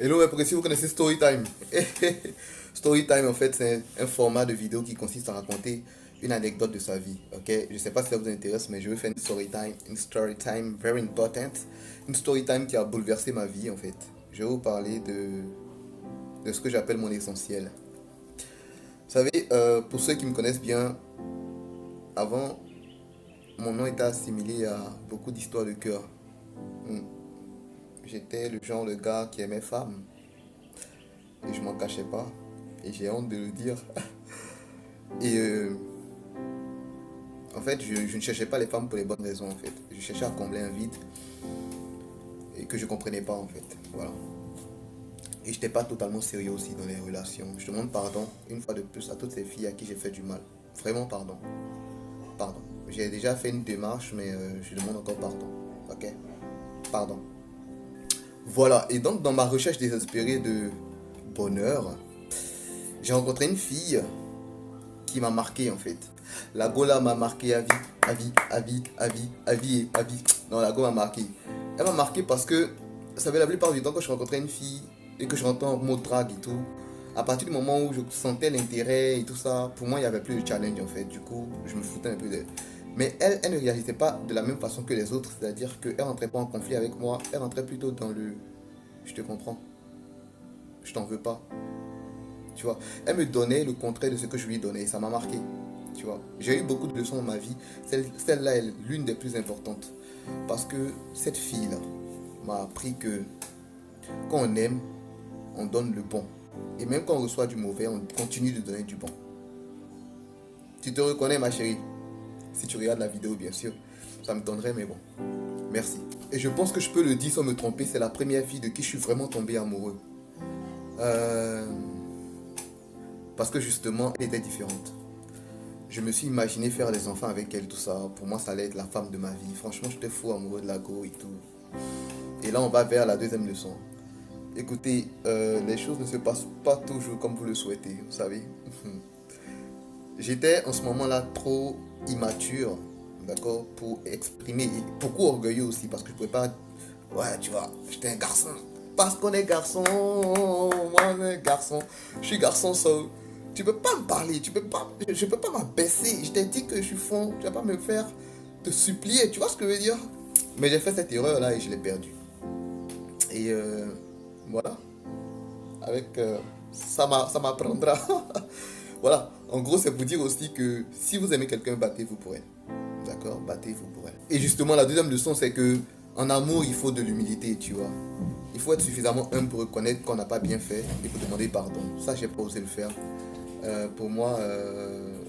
Hello, ouais, pour si vous connaissez Storytime. Storytime, en fait, c'est un format de vidéo qui consiste à raconter une anecdote de sa vie. Ok, je sais pas si ça vous intéresse, mais je vais faire une story time very important, une story time qui a bouleversé ma vie en fait. Je vais vous parler de ce que j'appelle mon essentiel. Vous savez, pour ceux qui me connaissent bien, avant, mon nom était assimilé à beaucoup d'histoires de cœur. Hmm. J'étais le genre de gars qui aimait femmes et je m'en cachais pas. Et j'ai honte de le dire. Et en fait, je ne cherchais pas les femmes pour les bonnes raisons en fait. Je cherchais à combler un vide et que je comprenais pas en fait. Voilà. Et j'étais pas totalement sérieux aussi dans les relations. Je demande pardon une fois de plus à toutes ces filles à qui j'ai fait du mal. Vraiment pardon. Pardon. J'ai déjà fait une démarche, mais je demande encore pardon. Ok? Pardon. Voilà. Et donc, dans ma recherche désespérée de bonheur, j'ai rencontré une fille qui m'a marqué en fait. La Gola m'a marqué à vie, à vie, à vie, à vie, à vie, à vie. Non, la Go m'a marqué. Elle m'a marqué parce que, ça savez, la plupart du temps, quand je rencontrais une fille et que je rentrais en mode drague et tout, à partir du moment où je sentais l'intérêt et tout ça, pour moi, il n'y avait plus de challenge en fait. Du coup, je me foutais un peu d'elle. Mais elle, elle ne réagissait pas de la même façon que les autres, c'est-à-dire qu'elle rentrait pas en conflit avec moi, elle rentrait plutôt dans le je te comprends, je t'en veux pas. Tu vois, elle me donnait le contraire de ce que je lui donnais et ça m'a marqué. Tu vois, j'ai eu beaucoup de leçons dans ma vie. Celle-là est l'une des plus importantes. Parce que cette fille-là m'a appris que quand on aime, on donne le bon. Et même quand on reçoit du mauvais, on continue de donner du bon. Tu te reconnais, ma chérie? Si tu regardes la vidéo, bien sûr. Ça me donnerait, mais bon. Merci. Et je pense que je peux le dire sans me tromper, c'est la première fille de qui je suis vraiment tombé amoureux. Euh, Parce que justement, elle était différente. Je me suis imaginé faire des enfants avec elle, tout ça. Pour moi, ça allait être la femme de ma vie. Franchement, j'étais fou amoureux de la go et tout. Et là, on va vers la deuxième leçon. Écoutez, les choses ne se passent pas toujours comme vous le souhaitez, vous savez. J'étais en ce moment-là trop immature, d'accord, pour exprimer, et beaucoup orgueilleux aussi, parce que je pouvais pas. Ouais, tu vois, j'étais un garçon. Parce qu'on est garçon, moi, un garçon. Je suis garçon seul. Tu peux pas me parler, tu peux pas, je peux pas m'abaisser. Je t'ai dit que je suis fond, tu vas pas me faire te supplier, tu vois ce que je veux dire? Mais j'ai fait cette erreur-là et je l'ai perdue. Et voilà, avec ça m'apprendra. Voilà, en gros, c'est pour dire aussi que si vous aimez quelqu'un, battez-vous pour elle. D'accord? Battez-vous pour elle. Et justement, la deuxième leçon, c'est que en amour, il faut de l'humilité, tu vois. Il faut être suffisamment humble pour reconnaître qu'on n'a pas bien fait et pour demander pardon. Ça, j'ai pas osé le faire. Pour moi,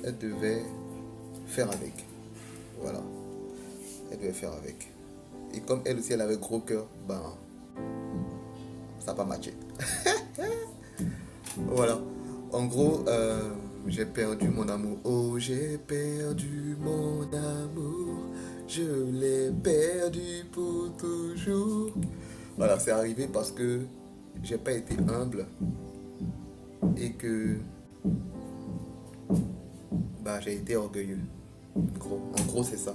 elle devait faire avec. Voilà, elle devait faire avec. Et comme elle aussi, elle avait gros cœur, ben, ça n'a pas matché. Voilà. En gros, j'ai perdu mon amour. Oh, j'ai perdu mon amour. Je l'ai perdu pour toujours. Voilà, c'est arrivé parce que j'ai pas été humble et que bah, j'ai été orgueilleux. En gros, c'est ça.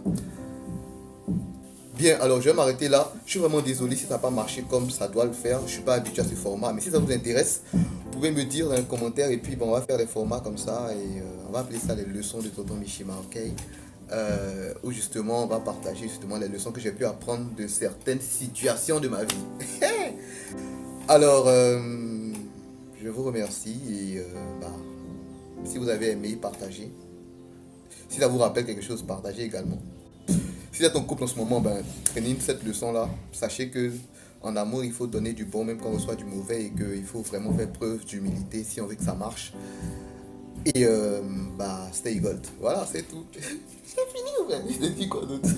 Bien, alors je vais m'arrêter là. Je suis vraiment désolé si ça n'a pas marché comme ça doit le faire. Je ne suis pas habitué à ce format. Mais si ça vous intéresse, vous pouvez me dire dans les commentaires. Et puis, bon, on va faire des formats comme ça. Et on va appeler ça les leçons de Tonton Mishima, ok? Où justement, on va partager justement les leçons que j'ai pu apprendre de certaines situations de ma vie. Alors, je vous remercie. Et bah, si vous avez aimé, partagez. Si ça vous rappelle quelque chose, partagez également. Si vous êtes en couple en ce moment, ben, prenez cette leçon-là. Sachez que en amour, il faut donner du bon même quand on reçoit du mauvais et qu'il faut vraiment faire preuve d'humilité si on veut que ça marche. Et bah, stay gold. Voilà, c'est tout. J'ai fini, ou bien je te dis quoi d'autre?